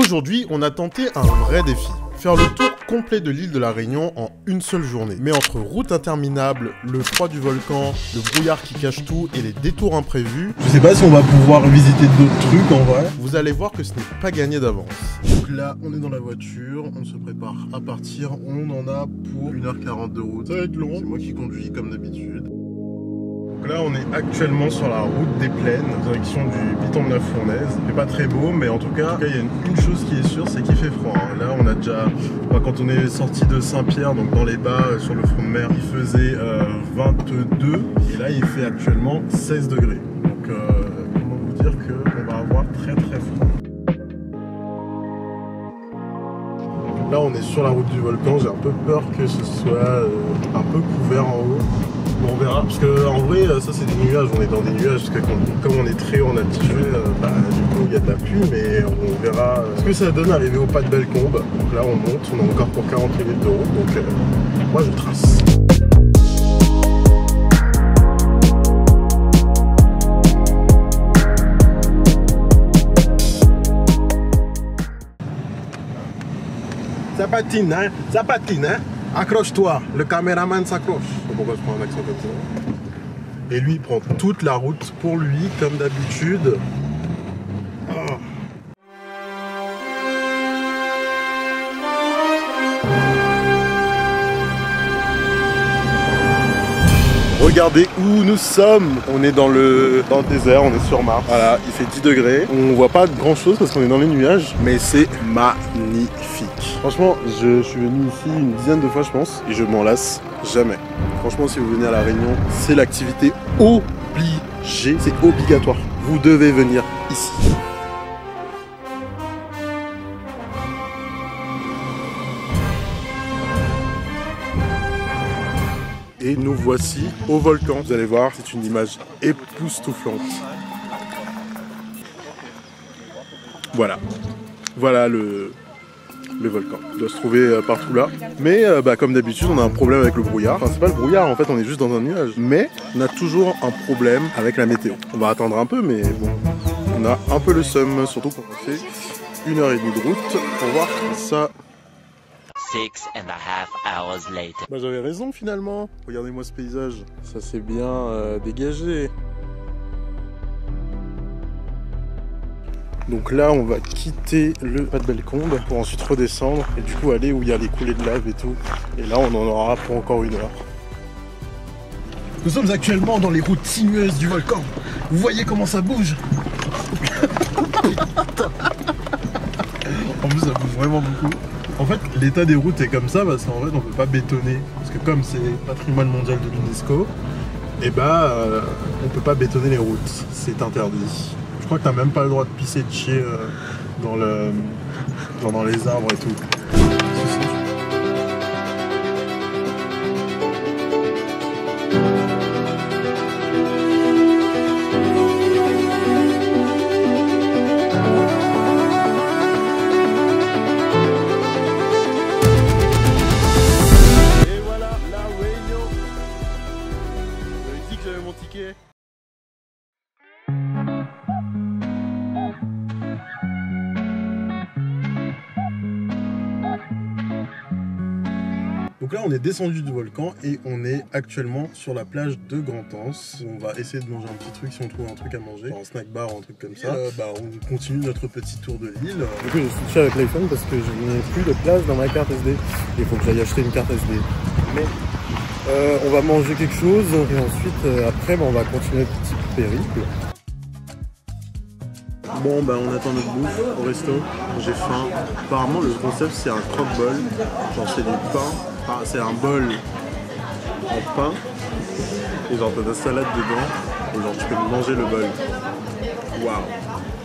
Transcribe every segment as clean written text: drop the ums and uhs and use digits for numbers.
Aujourd'hui, on a tenté un vrai défi. Faire le tour complet de l'île de la Réunion en une seule journée. Mais entre route interminable, le froid du volcan, le brouillard qui cache tout et les détours imprévus, je sais pas si on va pouvoir visiter d'autres trucs en vrai. Vous allez voir que ce n'est pas gagné d'avance. Donc là, on est dans la voiture, on se prépare à partir. On en a pour 1h40 de route. Ça va être long, c'est moi qui conduis comme d'habitude. Donc là, on est actuellement sur la route des Plaines, direction du Piton de la Fournaise. C'est pas très beau, mais en tout cas, il y a une chose qui est sûre, c'est qu'il fait froid. Là, on a déjà, quand on est sorti de Saint-Pierre, donc dans les bas, sur le front de mer, il faisait 22, et là, il fait actuellement 16 degrés. Donc, comment vous dire qu'on va avoir très très froid. Là, on est sur la route du volcan. J'ai un peu peur que ce soit un peu couvert en haut. Bon, on verra, parce que en vrai, ça c'est des nuages. On est dans des nuages, parce que comme on est très haut en altitude, du coup, il y a de la pluie, mais on verra ce que ça donne arriver au pas de Bellecombe. Donc là, on monte. On a encore pour 40 minutes de route. Donc, moi, je trace. Ça patine, hein? Ça patine, hein? Accroche-toi, le caméraman s'accroche. Pourquoi je prends un accent comme ça? Et lui, il prend toute la route pour lui, comme d'habitude. Oh. Regardez où nous sommes. On est dans le désert, on est sur Mars. Voilà, il fait 10 degrés. On voit pas grand chose parce qu'on est dans les nuages, mais c'est magnifique. Franchement, je suis venu ici une dizaine de fois, je pense, et je m'en lasse jamais. Franchement, si vous venez à La Réunion, c'est l'activité obligée, c'est obligatoire. Vous devez venir ici. Et nous voici au volcan. Vous allez voir, c'est une image époustouflante. Voilà. Voilà le volcan. Il doit se trouver partout là. Mais comme d'habitude, on a un problème avec le brouillard. Enfin, c'est pas le brouillard, en fait, on est juste dans un nuage. Mais on a toujours un problème avec la météo. On va attendre un peu, mais bon, on a un peu le seum. Surtout qu'on a fait 1h30 de route pour voir ça. 6.5 hours later. Bah j'avais raison finalement, regardez-moi ce paysage, ça c'est bien dégagé. Donc là on va quitter le pas de Bellecombe pour ensuite redescendre et du coup aller où il y a les coulées de lave et tout. Et là on en aura pour encore 1 heure. Nous sommes actuellement dans les routes sinueuses du volcan. Vous voyez comment ça bouge. En plus ça bouge vraiment beaucoup. En fait, l'état des routes est comme ça parce qu'en fait, on peut pas bétonner. Parce que comme c'est patrimoine mondial de l'UNESCO, et on peut pas bétonner les routes. C'est interdit. Je crois que t'as même pas le droit de pisser, de chier dans les arbres et tout. Donc là on est descendu du volcan et on est actuellement sur la plage de Grand-Anse. On va essayer de manger un petit truc si on trouve un truc à manger, un snack bar ou un truc comme ça. On continue notre petit tour de l'île. Du coup j'ai switché avec l'iPhone parce que je n'ai plus de place dans ma carte SD. Il faut que j'aille acheter une carte SD. Mais on va manger quelque chose et ensuite après on va continuer notre petit périple. Bon on attend notre bouffe au resto, j'ai faim. Apparemment le concept c'est un croque-bol, genre c'est du pain, enfin, c'est un bol en pain, et genre t'as de la salade dedans, et genre tu peux manger le bol. Waouh,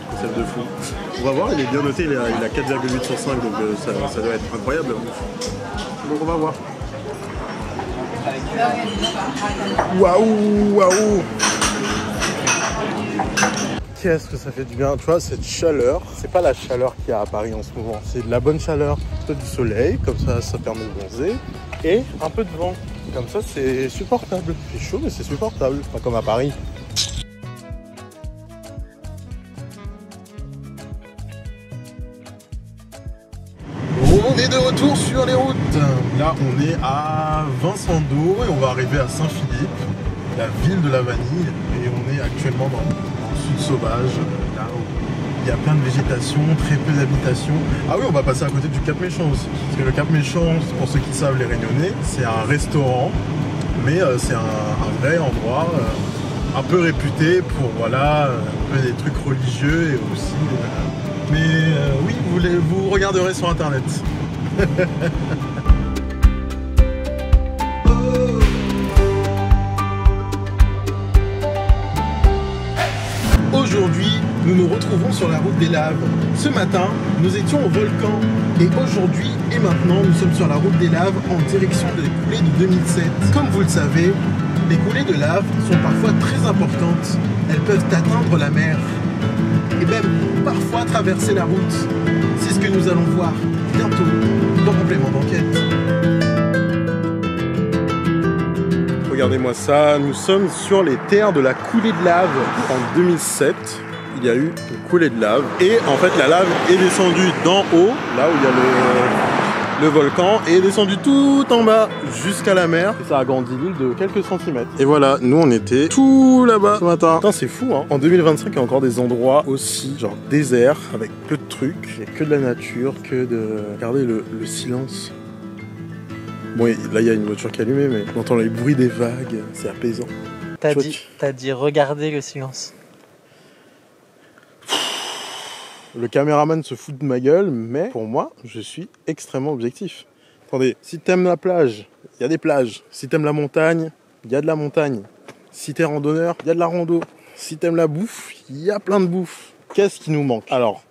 concept de fou. On va voir, il est bien noté, il a 4,8 sur 5, donc ça doit être incroyable. Donc on va voir. Waouh, waouh. Qu'est-ce que ça fait du bien, tu vois, cette chaleur, c'est pas la chaleur qu'il y a à Paris en ce moment, c'est de la bonne chaleur, plutôt du soleil, comme ça permet de bronzer, et un peu de vent, comme ça c'est supportable, c'est chaud mais c'est supportable, pas comme à Paris. On est de retour sur les routes. Là, on est à Vincent d'Eau et on va arriver à Saint-Philippe, la ville de la vanille. Et on est actuellement dans le sud sauvage, là où il y a plein de végétation, très peu d'habitation. Ah oui, on va passer à côté du Cap Méchant aussi. Parce que le Cap Méchant, pour ceux qui savent, les Réunionnais, c'est un restaurant, mais c'est un vrai endroit un peu réputé pour voilà, un peu des trucs religieux et aussi... mais oui, vous regarderez sur internet. Aujourd'hui, nous nous retrouvons sur la route des laves. Ce matin, nous étions au volcan. Et aujourd'hui et maintenant, nous sommes sur la route des laves en direction des coulées de 2007. Comme vous le savez, les coulées de lave sont parfois très importantes. Elles peuvent atteindre la mer et même parfois traverser la route. C'est ce que nous allons voir bientôt dans Complément d'enquête. Regardez-moi ça, nous sommes sur les terres de la coulée de lave. En 2007, il y a eu une coulée de lave et en fait la lave est descendue d'en haut, là où il y a le volcan, et est descendue tout en bas jusqu'à la mer. Et ça a agrandi l'île de quelques centimètres. Et voilà, nous on était tout là-bas ce matin. Putain, c'est fou, hein. En 2025, il y a encore des endroits aussi, genre désert, avec peu de trucs. Il n'y a que de la nature, que de... Regardez le silence. Bon, là il y a une voiture qui est allumée, mais on entend les bruits des vagues, c'est apaisant. T'as dit regardez le silence. Le caméraman se fout de ma gueule, mais pour moi, je suis extrêmement objectif. Attendez, si t'aimes la plage, il y a des plages. Si t'aimes la montagne, il y a de la montagne. Si t'es randonneur, il y a de la rando. Si t'aimes la bouffe, il y a plein de bouffe. Qu'est-ce qui nous manque? Alors,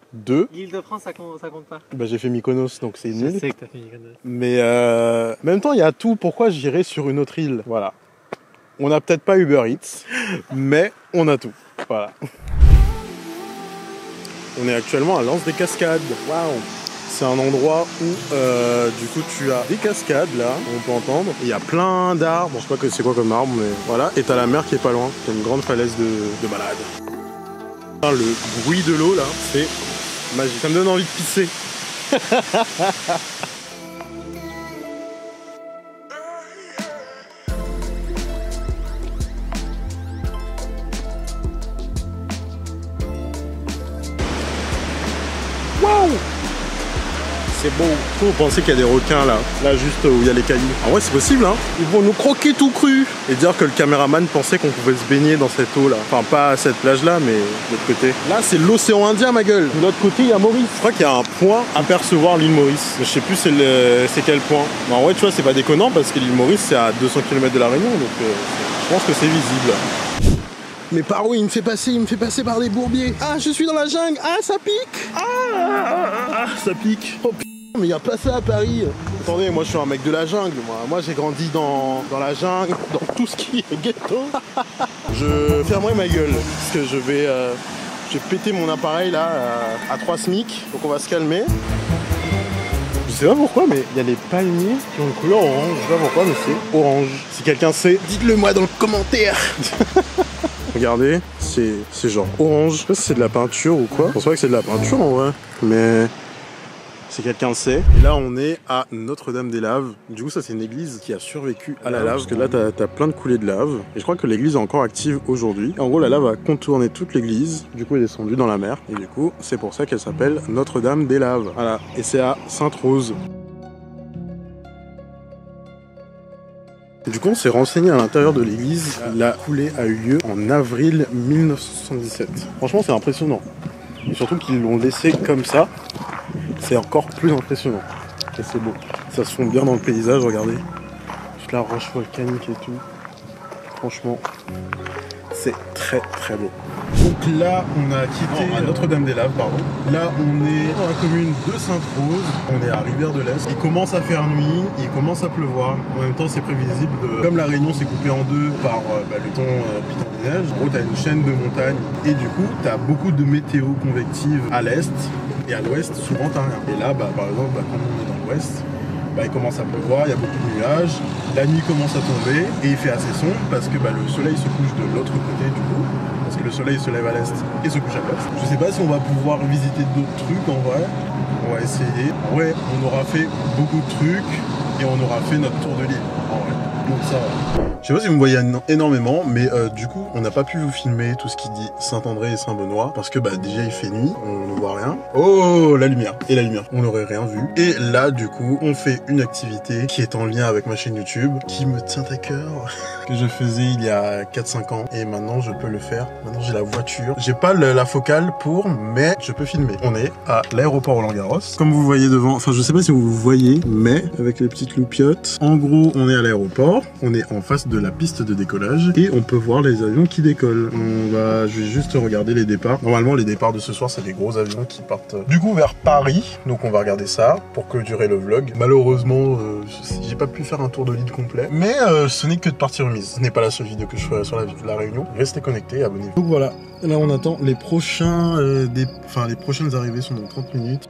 L'Île-de-France, ça compte pas. Bah, j'ai fait Mykonos, donc c'est nul. Je sais que t'as fait Mykonos. Mais en même temps, il y a tout. Pourquoi j'irais sur une autre île? Voilà. On n'a peut-être pas Uber Eats, mais on a tout. Voilà. On est actuellement à l'Anse des Cascades. Waouh! C'est un endroit où du coup tu as des cascades là, on peut entendre. Il y a plein d'arbres, bon, je sais pas que c'est quoi comme arbre, mais voilà. Et t'as la mer qui est pas loin, t'as une grande falaise de balade. Le bruit de l'eau là, c'est magique. Ça me donne envie de pisser. Waouh! C'est beau. Vous pensez qu'il y a des requins là juste où il y a les cailloux. En vrai c'est possible hein. Ils vont nous croquer tout cru. Et dire que le caméraman pensait qu'on pouvait se baigner dans cette eau là. Enfin pas à cette plage là mais de l'autre côté. Là c'est l'océan Indien ma gueule. De l'autre côté il y a Maurice. Je crois qu'il y a un point à percevoir l'île Maurice. Je sais plus c'est quel point. Mais en vrai tu vois c'est pas déconnant parce que l'île Maurice c'est à 200 km de la Réunion. Donc je pense que c'est visible. Mais par où il me fait passer par des bourbiers. Ah je suis dans la jungle. Ah ça pique. Ah ça pique. Oh putain. Mais y a pas ça à Paris. Attendez, moi je suis un mec de la jungle. Moi j'ai grandi dans la jungle, dans tout ce qui est ghetto. Je fermerai ma gueule parce que je vais péter mon appareil là à 3 SMIC. Donc on va se calmer. Je sais pas pourquoi, mais il y a les palmiers qui ont une couleur orange. Je sais pas pourquoi, mais c'est orange. Si quelqu'un sait, dites-le moi dans le commentaire. Regardez, c'est genre orange. Je sais pas si c'est de la peinture ou quoi. Je pense pas que c'est de la peinture en vrai, mais... Si quelqu'un le sait. Et là, on est à Notre-Dame-des-Laves. Du coup, ça, c'est une église qui a survécu à la lave. Parce que là, t'as plein de coulées de lave. Et je crois que l'église est encore active aujourd'hui. En gros, la lave a contourné toute l'église. Du coup, elle est descendue dans la mer. Et du coup, c'est pour ça qu'elle s'appelle Notre-Dame-des-Laves. Voilà. Et c'est à Sainte-Rose. Du coup, on s'est renseigné à l'intérieur de l'église. La coulée a eu lieu en avril 1977. Franchement, c'est impressionnant. Et surtout qu'ils l'ont laissé comme ça. C'est encore plus impressionnant. Et c'est beau. Ça se fond bien dans le paysage, regardez. Toute la roche volcanique et tout. Franchement, c'est très très beau. Donc là, on a quitté Notre-Dame-des-Laves, pardon. Là, on est dans la commune de Sainte-Rose. On est à Rivière-de-l'Est. Il commence à faire nuit, il commence à pleuvoir. En même temps, c'est prévisible. Comme la Réunion s'est coupée en deux par le ton piton des neiges, en gros, tu as une chaîne de montagnes. Et du coup, tu as beaucoup de météo convective à l'est. Et à l'ouest, souvent, t'as rien. Et là, par exemple, quand on est dans l'ouest, il commence à pleuvoir, il y a beaucoup de nuages. La nuit commence à tomber et il fait assez sombre parce que le soleil se couche de l'autre côté du coup. Parce que le soleil se lève à l'est et se couche à l'ouest. Je sais pas si on va pouvoir visiter d'autres trucs en vrai. On va essayer. Ouais, on aura fait beaucoup de trucs et on aura fait notre tour de l'île. En vrai. Donc ça va. Je sais pas si vous me voyez énormément, mais du coup, on n'a pas pu vous filmer tout ce qui dit Saint-André et Saint-Benoît, parce que bah déjà il fait nuit, on ne voit rien. Oh, la lumière, et la lumière, on n'aurait rien vu. Et là, du coup, on fait une activité qui est en lien avec ma chaîne YouTube, qui me tient à cœur, que je faisais il y a 4-5 ans, et maintenant je peux le faire. Maintenant j'ai la voiture, j'ai pas la focale pour, mais je peux filmer. On est à l'aéroport Roland-Garros. Comme vous voyez devant, enfin je sais pas si vous voyez, mais avec les petites loupiottes, en gros on est à l'aéroport, on est en face de la piste de décollage et on peut voir les avions qui décollent. Je vais juste regarder les départs. Normalement les départs de ce soir c'est des gros avions qui partent du coup vers Paris, donc on va regarder ça pour clôturer le vlog. Malheureusement j'ai pas pu faire un tour de l'île complet, mais ce n'est que de partie remise. Ce n'est pas la seule vidéo que je ferai sur la Réunion. Restez connectés, abonnez-vous. Donc voilà, là on attend les prochains les prochaines arrivées sont dans 30 minutes.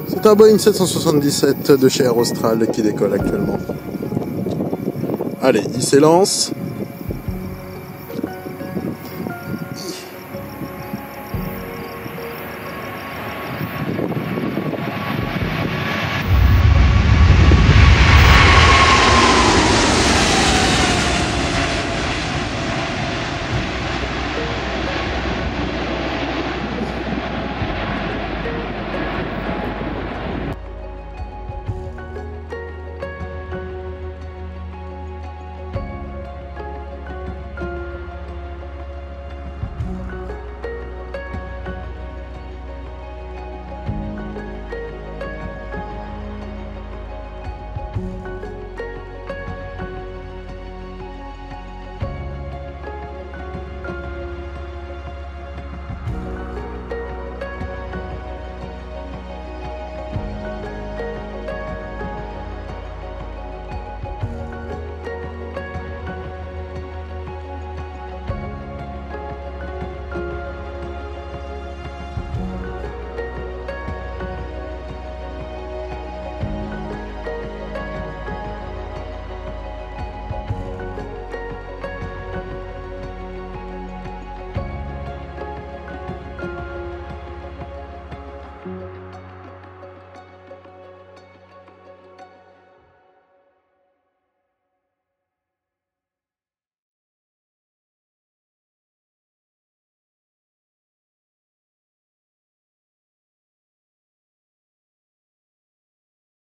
C'est un Boeing 777 de chez Air Austral qui décolle actuellement. Allez, il s'élance.